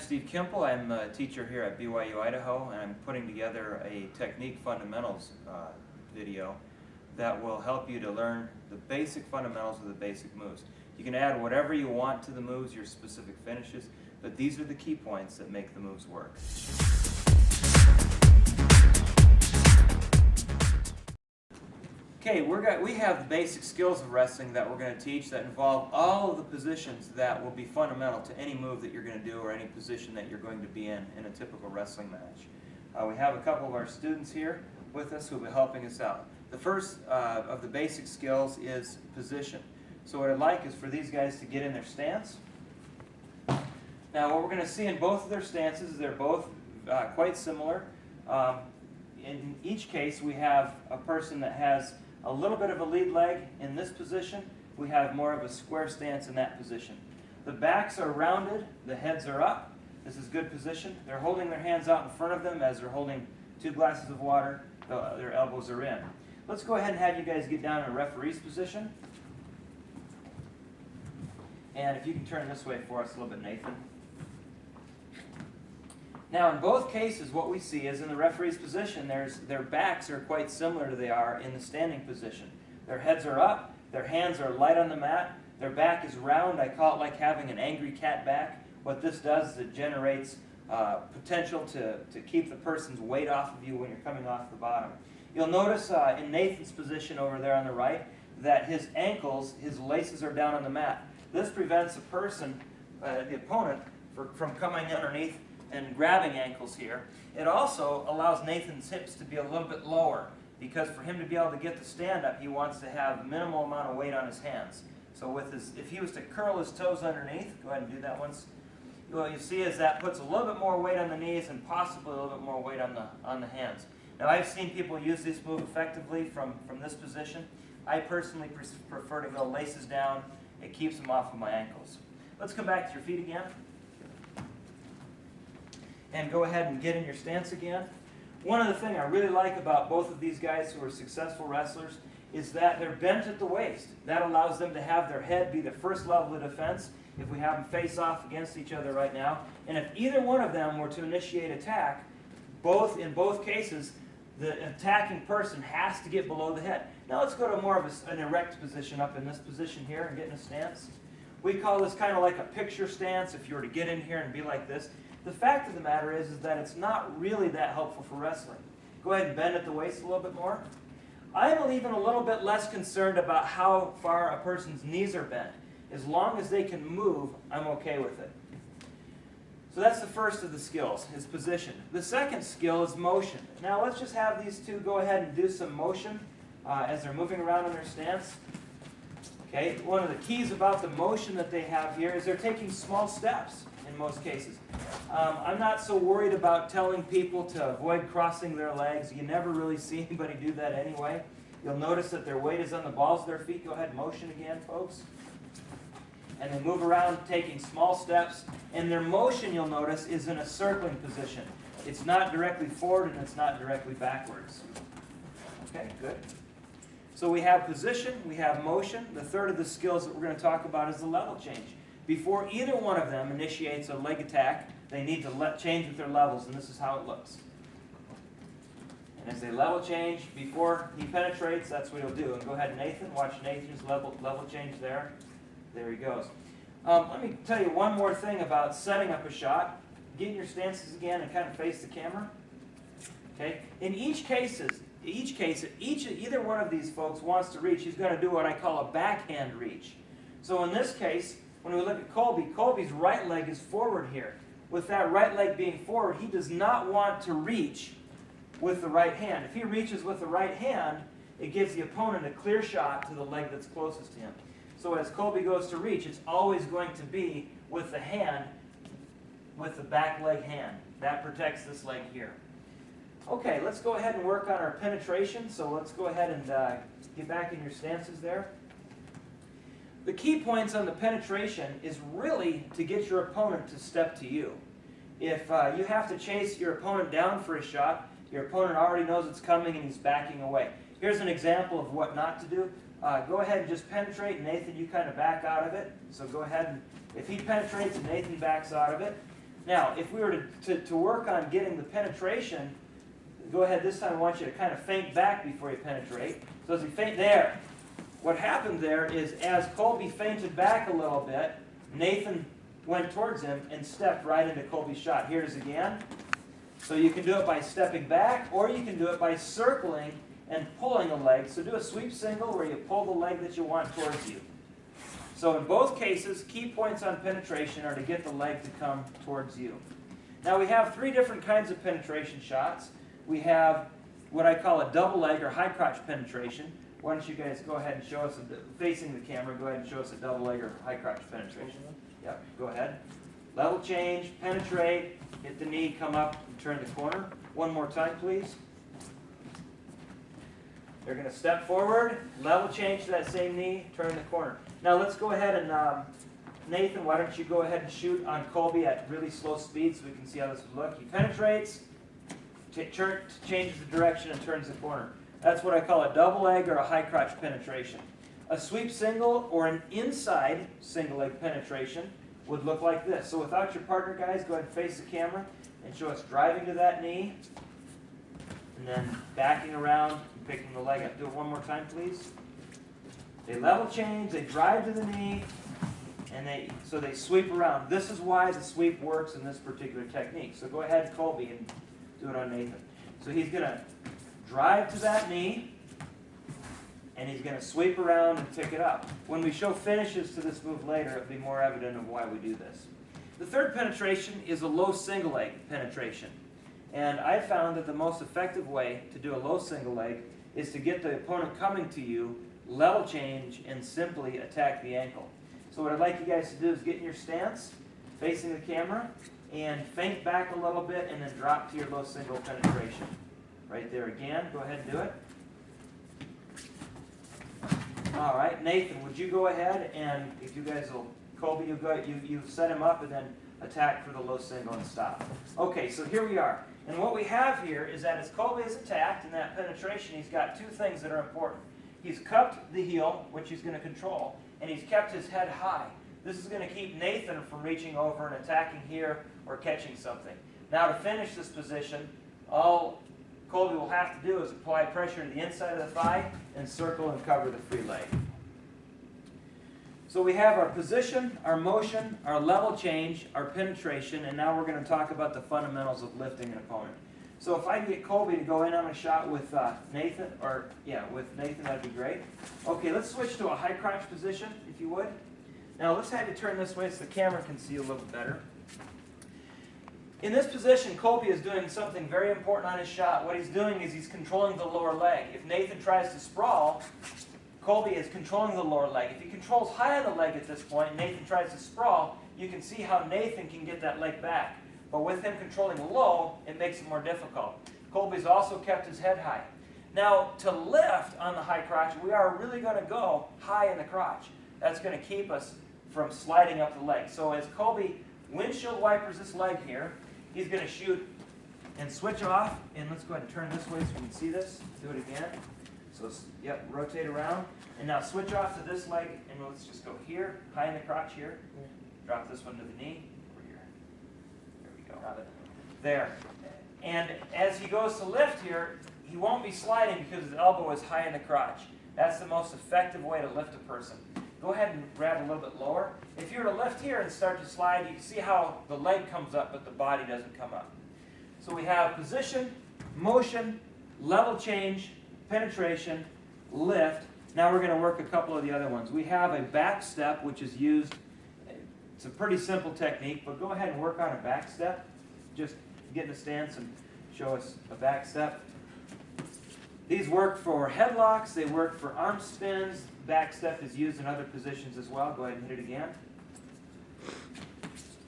Steve Kimple. I'm a teacher here at BYU Idaho, and I'm putting together a technique fundamentals video that will help you to learn the basic fundamentals of the basic moves. You can add whatever you want to the moves, your specific finishes, but these are the key points that make the moves work. Okay, we have the basic skills of wrestling that we're going to teach that involve all of the positions that will be fundamental to any move that you're going to do or any position that you're going to be in a typical wrestling match. We have a couple of our students here with us who will be helping us out. The first of the basic skills is position. So what I'd like is for these guys to get in their stance. Now what we're going to see in both of their stances is they're both quite similar. In each case we have a person that has a little bit of a lead leg in this position. We have more of a square stance in that position. The backs are rounded, the heads are up. This is good position. They're holding their hands out in front of them as they're holding 2 glasses of water. Their elbows are in. Let's go ahead and have you guys get down in a referee's position. And if you can turn this way for us a little bit, Nathan. Now, in both cases, what we see is in the referee's position, their backs are quite similar to they are in the standing position. Their heads are up, their hands are light on the mat, their back is round. I call it like having an angry cat back. What this does is it generates potential to keep the person's weight off of you when you're coming off the bottom. You'll notice in Nathan's position over there on the right that his ankles, his laces are down on the mat. This prevents a person, the opponent, from coming underneath and grabbing ankles here. It also allows Nathan's hips to be a little bit lower because for him to be able to get the stand up, he wants to have a minimal amount of weight on his hands. So if he was to curl his toes underneath, go ahead and do that once. What you see is that puts a little bit more weight on the knees and possibly a little bit more weight on the hands. Now I've seen people use this move effectively from this position. I personally prefer to go laces down. It keeps them off of my ankles. Let's come back to your feet again. And go ahead and get in your stance again. One of the things I really like about both of these guys who are successful wrestlers is that they're bent at the waist. That allows them to have their head be the first level of defense if we have them face off against each other right now. And if either one of them were to initiate attack, in both cases, the attacking person has to get below the head. Now let's go to more of an erect position up in this position here and get in a stance. We call this kind of like a picture stance if you were to get in here and be like this. The fact of the matter is that it's not really that helpful for wrestling. Go ahead and bend at the waist a little bit more. I'm even a little bit less concerned about how far a person's knees are bent. As long as they can move, I'm okay with it. So that's the first of the skills, is position. The second skill is motion. Now let's just have these two go ahead and do some motion as they're moving around in their stance. Okay, one of the keys about the motion that they have here is they're taking small steps in most cases. I'm not so worried about telling people to avoid crossing their legs. You never really see anybody do that anyway. You'll notice that their weight is on the balls of their feet. Go ahead and motion again, folks. And they move around taking small steps. And their motion, you'll notice, is in a circling position. It's not directly forward and it's not directly backwards. Okay, good. So we have position, we have motion. The third of the skills that we're going to talk about is the level change. Before either one of them initiates a leg attack, they need to change with their levels, and this is how it looks. And as they level change, before he penetrates, that's what he'll do. And go ahead, Nathan, watch Nathan's level change there. There he goes. Let me tell you one more thing about setting up a shot. Get in your stances again and kind of face the camera. Okay. In either one of these folks wants to reach, he's going to do what I call a backhand reach. So in this case, when we look at Colby's right leg is forward here. With that right leg being forward, he does not want to reach with the right hand. If he reaches with the right hand, it gives the opponent a clear shot to the leg that's closest to him. So as Colby goes to reach, it's always going to be with the hand, with the back leg hand. That protects this leg here. Okay, let's go ahead and work on our penetration. So let's go ahead and get back in your stances there. The key points on the penetration is really to get your opponent to step to you. If you have to chase your opponent down for a shot, your opponent already knows it's coming and he's backing away. Here's an example of what not to do. Go ahead and just penetrate, and Nathan, you kind of back out of it. So go ahead and, if he penetrates and Nathan backs out of it. Now, if we were to work on getting the penetration, go ahead, this time I want you to kind of feint back before you penetrate. So as we feint there, what happened there is as Colby feinted back a little bit, Nathan went towards him and stepped right into Colby's shot. Here it is again. So you can do it by stepping back, or you can do it by circling and pulling a leg. So do a sweep single where you pull the leg that you want towards you. So in both cases, key points on penetration are to get the leg to come towards you. Now we have three different kinds of penetration shots. We have what I call a double leg or high crotch penetration. Why don't you guys go ahead and show us, facing the camera, go ahead and show us a double leg or high crotch penetration. Yeah, go ahead. Level change, penetrate, hit the knee, come up, and turn the corner. One more time, please. They're going to step forward, level change to that same knee, turn the corner. Now let's go ahead and, Nathan, why don't you go ahead and shoot on Colby at really slow speed so we can see how this would look. He penetrates, changes the direction, and turns the corner. That's what I call a double leg or a high crotch penetration. A sweep single or an inside single leg penetration would look like this. So without your partner, guys, go ahead and face the camera and show us driving to that knee and then backing around and picking the leg up. Do it one more time, please. They level change, they drive to the knee, and so they sweep around. This is why the sweep works in this particular technique. So go ahead, Colby, and do it on Nathan. So he's going to drive to that knee, and he's going to sweep around and pick it up. When we show finishes to this move later, it'll be more evident of why we do this. The third penetration is a low single leg penetration. And I found that the most effective way to do a low single leg is to get the opponent coming to you, level change, and simply attack the ankle. So what I'd like you guys to do is get in your stance, facing the camera, and feint back a little bit, and then drop to your low single penetration. Right there again. Go ahead and do it. All right, Nathan, would you go ahead and, if you guys will, Colby, you set him up and then attack for the low single and stop. Okay, so here we are. And what we have here is that as Colby is attacked in that penetration, he's got two things that are important. He's cupped the heel, which he's going to control, and he's kept his head high. This is going to keep Nathan from reaching over and attacking here or catching something. Now to finish this position, all Colby will have to do is apply pressure to the inside of the thigh and circle and cover the free leg. So we have our position, our motion, our level change, our penetration, and now we're going to talk about the fundamentals of lifting an opponent. So if I can get Colby to go in on a shot with Nathan, that'd be great. Okay, let's switch to a high crotch position, if you would. Now let's have you turn this way so the camera can see a little better. In this position, Colby is doing something very important on his shot. What he's doing is he's controlling the lower leg. If Nathan tries to sprawl, Colby is controlling the lower leg. If he controls high on the leg at this point, and Nathan tries to sprawl, you can see how Nathan can get that leg back. But with him controlling low, it makes it more difficult. Colby's also kept his head high. Now, to lift on the high crotch, we are really going to go high in the crotch. That's going to keep us from sliding up the leg. So as Colby windshield wipers this leg here, he's going to shoot and switch off. And let's go ahead and turn this way so we can see this. Do it again. So, yep, rotate around. And now switch off to this leg, and let's just go here, high in the crotch here. Drop this one to the knee. Over here. There we go. There. And as he goes to lift here, he won't be sliding because his elbow is high in the crotch. That's the most effective way to lift a person. Go ahead and grab a little bit lower. If you were to lift here and start to slide, you can see how the leg comes up, but the body doesn't come up. So we have position, motion, level change, penetration, lift. Now we're going to work a couple of the other ones. We have a back step, which is used. It's a pretty simple technique, but go ahead and work on a back step. Just get in a stance and show us a back step. These work for headlocks. They work for arm spins. Back step is used in other positions as well. Go ahead and hit it again.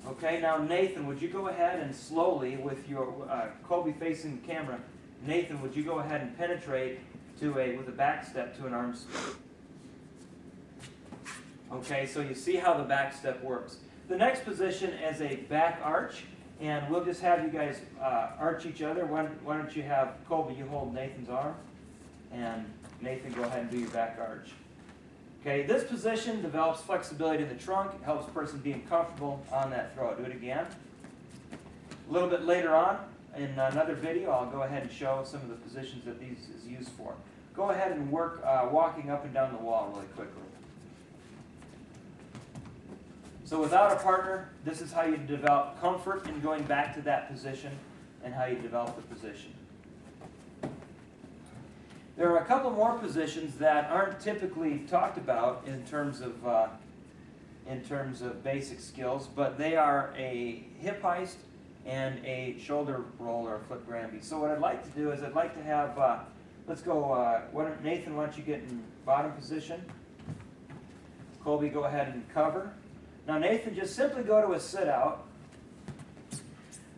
Okay, now Nathan, would you go ahead and slowly, with your Colby facing the camera, Nathan, would you go ahead and penetrate with a back step to an arm spin? Okay, so you see how the back step works. The next position is a back arch, and we'll just have you guys arch each other. Why don't you have Colby, you hold Nathan's arm, and Nathan, go ahead and do your back arch. Okay, this position develops flexibility in the trunk. It helps the person being comfortable on that throw. Do it again. A little bit later on, in another video, I'll go ahead and show some of the positions that these is used for. Go ahead and work walking up and down the wall really quickly. So without a partner, this is how you develop comfort in going back to that position and how you develop the position. There are a couple more positions that aren't typically talked about in terms of basic skills, but they are a hip heist and a shoulder roll or a flip Granby. So what I'd like to do is I'd like to have, let's go, Nathan, why don't you get in bottom position? Colby, go ahead and cover. Now Nathan, just simply go to a sit out.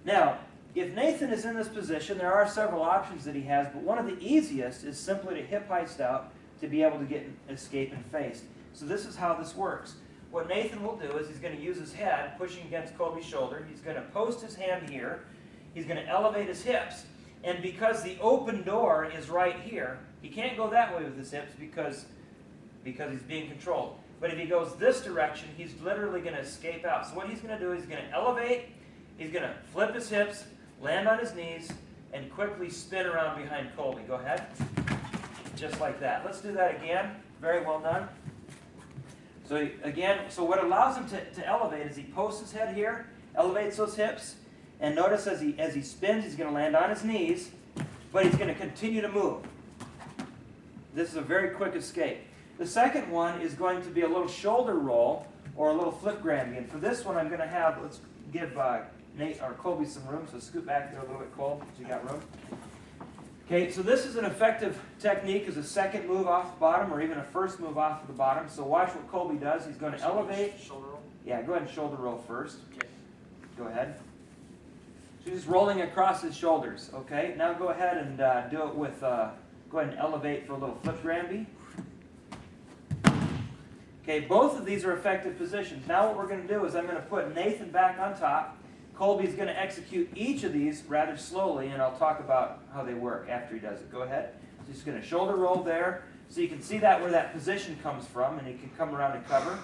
Now, if Nathan is in this position, there are several options that he has, but one of the easiest is simply to hip heist out to be able to get escape and face. So this is how this works. What Nathan will do is he's going to use his head pushing against Colby's shoulder. He's going to post his hand here. He's going to elevate his hips. And because the open door is right here, he can't go that way with his hips because he's being controlled. But if he goes this direction, he's literally going to escape out. So what he's going to do is he's going to elevate, he's going to flip his hips, land on his knees, and quickly spin around behind Colby. Go ahead. Just like that. Let's do that again. Very well done. So again, so what allows him to elevate is he posts his head here, elevates those hips, and notice as he spins, he's going to land on his knees, but he's going to continue to move. This is a very quick escape. The second one is going to be a little shoulder roll or a little flip Granby. And for this one, I'm going to have, let's give Nate or Colby some room, so scoot back there a little bit, Cole, so you got room. Okay, so this is an effective technique as a second move off the bottom or even a first move off of the bottom. So watch what Colby does. He's going to elevate. Shoulder roll? Yeah, go ahead and shoulder roll first. Okay. Go ahead. So he's rolling across his shoulders. Okay, now go ahead and do it with, go ahead and elevate for a little flip Granby. Okay, both of these are effective positions. Now what we're going to do is I'm going to put Nathan back on top. Colby's going to execute each of these rather slowly, and I'll talk about how they work after he does it. Go ahead. So he's going to shoulder roll there. So you can see that where that position comes from, and he can come around and cover.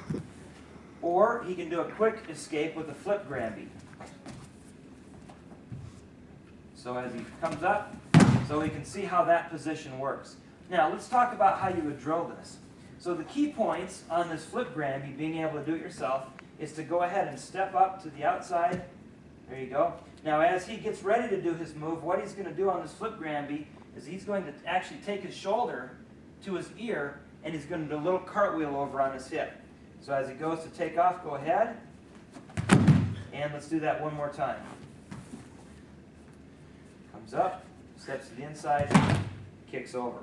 Or he can do a quick escape with a flip Granby. So as he comes up, so we can see how that position works. Now let's talk about how you would drill this. So the key points on this flip Granby, being able to do it yourself, is to go ahead and step up to the outside. There you go. Now as he gets ready to do his move, what he's going to do on this flip Granby is he's going to actually take his shoulder to his ear, and he's going to do a little cartwheel over on his hip. So as he goes to take off, go ahead. And let's do that one more time. Comes up, steps to the inside, kicks over.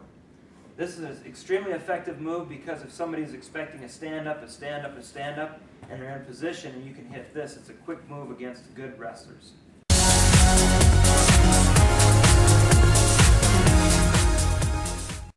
This is an extremely effective move because if somebody's expecting a stand-up, a stand-up, a stand-up, and they're in position and you can hit this, it's a quick move against good wrestlers.